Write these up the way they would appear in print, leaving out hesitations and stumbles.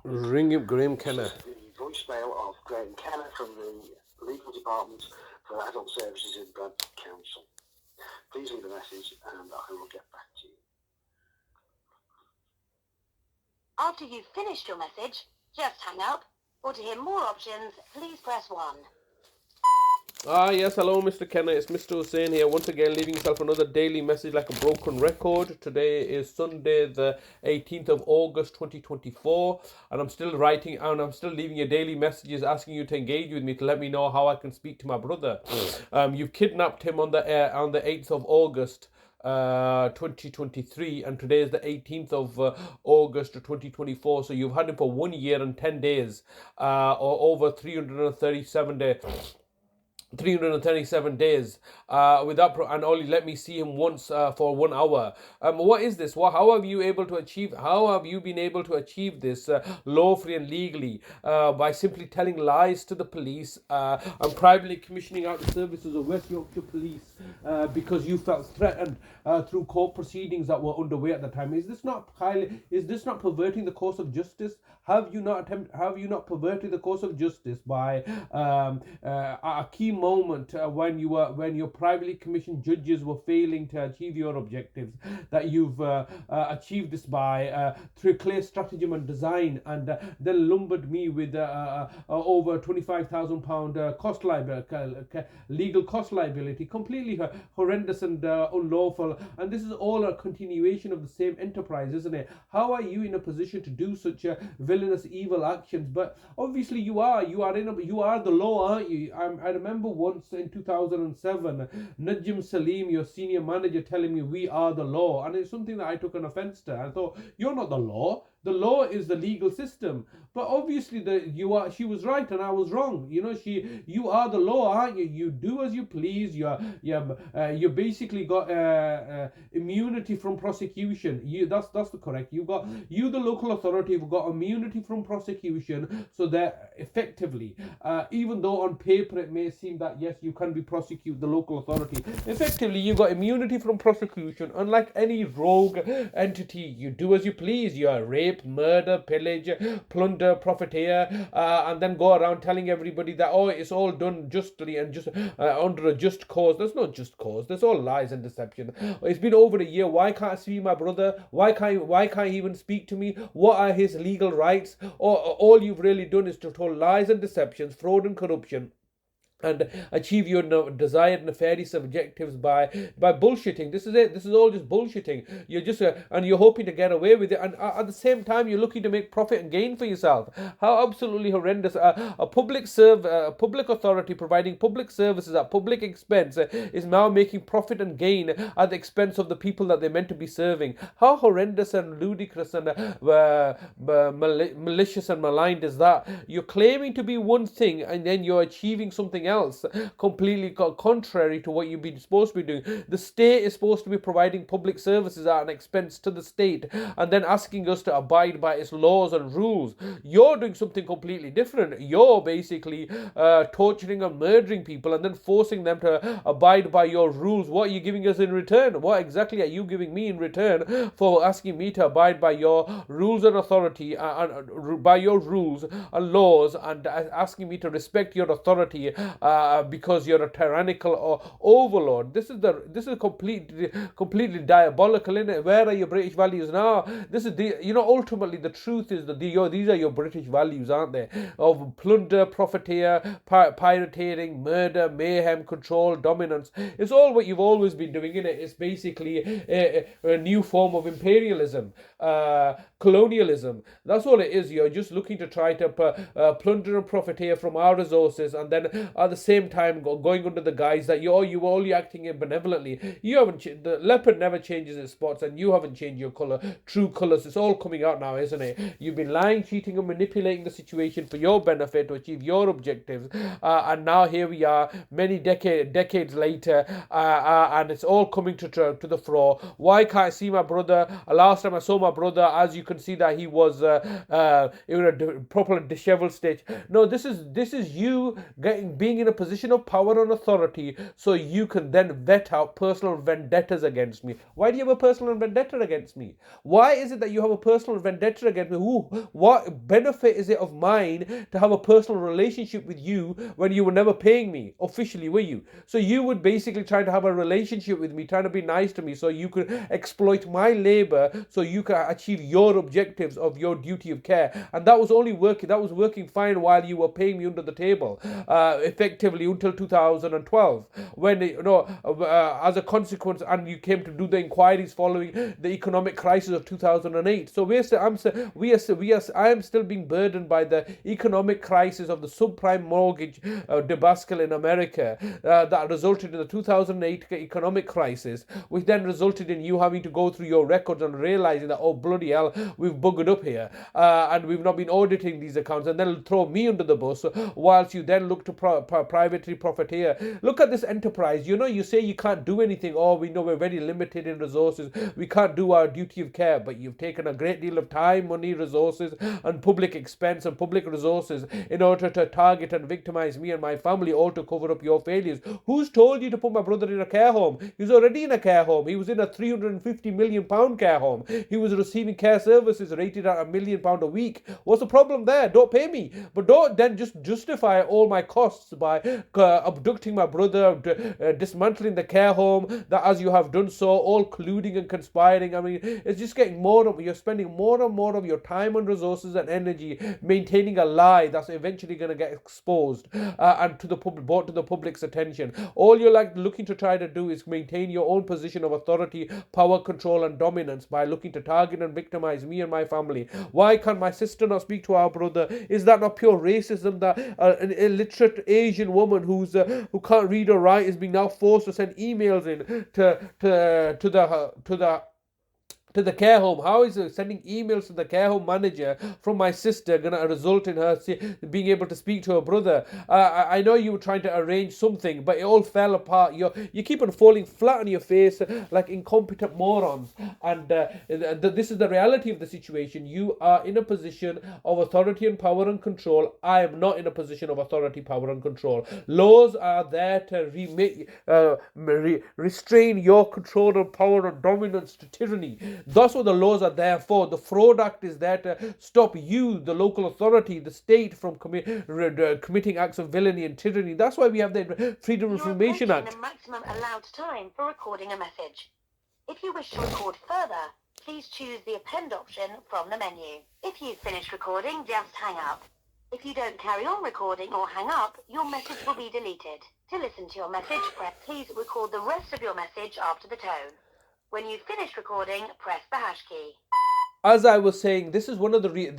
Ring him, Graeme Kenna. This is the voicemail of Graeme Kenna from the Legal Department for Adult Services in Bradford Council. Please leave a message and I will get back to you. After you've finished your message, just hang up. Or to hear more options, please press 1. Yes, hello, Mr. Kenna. It's Mr. Hussain here, once again, leaving yourself another daily message like a broken record. Today is Sunday, the 18th of August, 2024, and I'm still writing and I'm still leaving you daily messages asking you to engage with me to let me know how I can speak to my brother. You've kidnapped him on the 8th of August. 2023, and today is the 18th of August 2024, so you've had him for 1 year and 10 days, or over 337 days without and only let me see him once for 1 hour. What is this? How have you been able to achieve this lawfully and legally by simply telling lies to the police and privately commissioning out the services of West Yorkshire Police because you felt threatened through court proceedings that were underway at the time? Is this not perverting the course of justice? Have you not perverted the course of justice by a key moment when your privately commissioned judges were failing to achieve your objectives, that you've achieved this by through clear stratagem and design, and then lumbered me with over £25,000 legal cost liability, completely horrendous and unlawful. And this is all a continuation of the same enterprise, isn't it? How are you in a position to do such villainous evil actions? But obviously you are the law, aren't you? I remember once in 2007, Najim Salim, your senior manager, telling me we are the law, and it's something that I took an offense to. I thought, you're not the law. The law is the legal system. But obviously she was right and I was wrong. You are the law, aren't you? You do as you please. You basically got immunity from prosecution. That's the correct. The local authority, have got immunity from prosecution, so that effectively, even though on paper it may seem that yes, you can be prosecuted, the local authority, effectively you've got immunity from prosecution. Unlike any rogue entity, you do as you please. You are rape, murder, pillage, plunder, profiteer, and then go around telling everybody that it's all done justly and just under a just cause. There's no just cause. There's all lies and deception. It's been over a year. Why can't I see my brother? Why can't he even speak to me? What are his legal rights? Or all you've really done is to tell lies and deceptions, fraud and corruption, and achieve your desired nefarious objectives by bullshitting. This is it. This is all just bullshitting. You're just and you're hoping to get away with it, and at the same time you're looking to make profit and gain for yourself. How absolutely horrendous! A public authority providing public services at public expense is now making profit and gain at the expense of the people that they're meant to be serving. How horrendous and ludicrous and malicious and maligned is that? You're claiming to be one thing and then you're achieving something else completely contrary to what you've been supposed to be doing. The state is supposed to be providing public services at an expense to the state and then asking us to abide by its laws and rules. You're doing something completely different. You're basically torturing and murdering people and then forcing them to abide by your rules. What are you giving us in return? What exactly are you giving me in return for asking me to abide by your rules and authority and by your rules and laws, and asking me to respect your authority because you're a tyrannical overlord? This is completely diabolical, isn't it? Where are your British values now? This is ultimately the truth is that these are your British values, aren't they? Of plunder, profiteer, pirateering, murder, mayhem, control, dominance. It's all what you've always been doing, isn't it? It's basically a new form of imperialism, colonialism. That's all it is. You're just looking to try to plunder and profiteer from our resources, and then at the same time going under the guise that you're only acting benevolently. You haven't. The leopard never changes its spots, and you haven't changed your true colours. It's all coming out now, isn't it? You've been lying, cheating, and manipulating the situation for your benefit to achieve your objectives, and now here we are, many decades later, and it's all coming to the fore. Why can't I see my brother? Last time I saw my brother, as you can see, that he was in a proper dishevelled state. No, this is you being in a position of power and authority so you can then vet out personal vendettas against me. Why do you have a personal vendetta against me? Why is it that you have a personal vendetta against me? What benefit is it of mine to have a personal relationship with you when you were never paying me? Officially, were you? So you would basically try to have a relationship with me, trying to be nice to me so you could exploit my labor so you can achieve your objectives of your duty of care. And that was only working, that was working fine while you were paying me under the table, effectively until 2012, when, as a consequence, and you came to do the inquiries following the economic crisis of 2008. So I am still being burdened by the economic crisis of the subprime mortgage debacle in America that resulted in the 2008 economic crisis, which then resulted in you having to go through your records and realizing that, oh bloody hell, we've buggered up here, and we've not been auditing these accounts, and then throw me under the bus whilst you then look to privately profiteer. Look at this enterprise. You say you can't do anything. Oh, we know we're very limited in resources, we can't do our duty of care, but you've taken a great deal of time, money, resources, and public expense and public resources in order to target and victimize me and my family, all to cover up your failures. Who's told you to put my brother in a care home? He's already in a care home. He was in a £350 million care home. He was receiving care services rated at £1 million a week. What's the problem there? Don't pay me. But don't then just justify all my costs by abducting my brother, dismantling the care home, that as you have done so, all colluding and conspiring. I mean, it's just getting you're spending more and more of your time and resources and energy maintaining a lie that's eventually going to get exposed and brought to the public's attention. All you're looking to try to do is maintain your own position of authority, power, control, and dominance by looking to target and victimize me and my family. Why can't my sister not speak to our brother? Is that not pure racism that an illiterate Asian woman who can't read or write is being now forced to send emails in to the care home? How is sending emails to the care home manager from my sister going to result in her being able to speak to her brother? I know you were trying to arrange something, but it all fell apart. You keep on falling flat on your face like incompetent morons. And this is the reality of the situation. You are in a position of authority and power and control. I am not in a position of authority, power and control. Laws are there to restrain your control and power and dominance to tyranny. That's what the laws are there for. The Fraud Act is there to stop you, the local authority, the state, from committing acts of villainy and tyranny. That's why we have the Freedom of Information Act. The maximum allowed time for recording a message. If you wish to record further, please choose the append option from the menu. If you've finished recording, just hang up. If you don't carry on recording or hang up, your message will be deleted. To listen to your message, please record the rest of your message after the tone. When you've finished recording, press the hash key. As I was saying, this is one of the reasons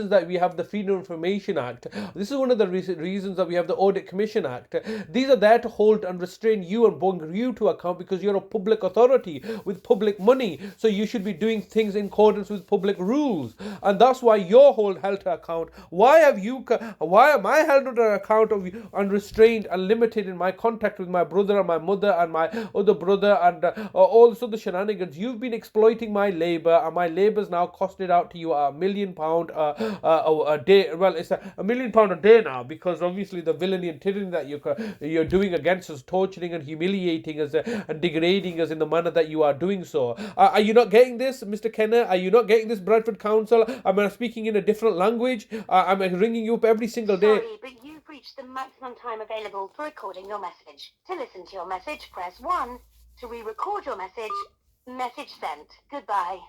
that we have the Freedom of Information Act. This is one of the reasons that we have the Audit Commission Act. These are there to hold and restrain you and bring you to account, because you're a public authority with public money. So you should be doing things in accordance with public rules, and that's why you're held to account. Why am I held to account of and restrained and limited in my contact with my brother and my mother and my other brother and all this other shenanigans? You've been exploiting my labor, and my labor's now costed out to you £1 million a day. Well, it's £1 million a day now, because obviously the villainy and tyranny that you're doing against us, torturing and humiliating us and degrading us in the manner that you are doing so. Are you not getting this, Mr. Kenna? Are you not getting this, Bradford Council? Am I speaking in a different language? I'm ringing you up every single day. Sorry, but you've reached the maximum time available for recording your message. To listen to your message, press 1. To re-record your message sent. Goodbye.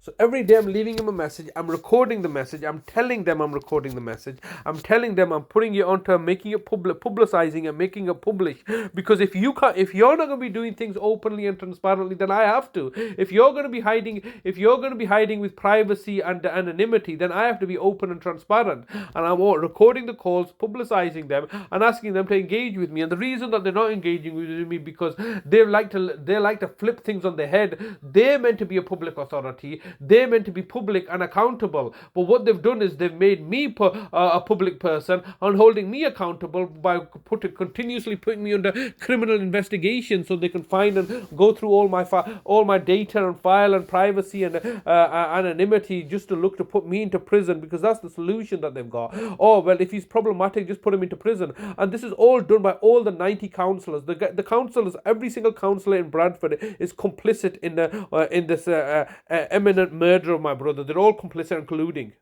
So every day I'm leaving him a message, I'm recording the message, I'm telling them I'm recording the message, I'm telling them I'm putting it onto, making it publicizing and making it publish. Because if you're not going to be doing things openly and transparently, then I have to. If you're going to be hiding with privacy and anonymity, then I have to be open and transparent. And I'm recording the calls, publicizing them, and asking them to engage with me. And the reason that they're not engaging with me, because they like to flip things on their head. They're meant to be a public authority. they're meant to be public and accountable. But what they've done is they've made me a public person and holding me accountable by continuously putting me under criminal investigation, so they can find and go through all my data and file and privacy and anonymity, just to look to put me into prison, because that's the solution that they've got. Oh, well, if he's problematic, just put him into prison. And this is all done by all the 90 councillors. The councillors, every single councillor in Bradford is complicit in this imminent murder of my brother. They're all complicit and colluding.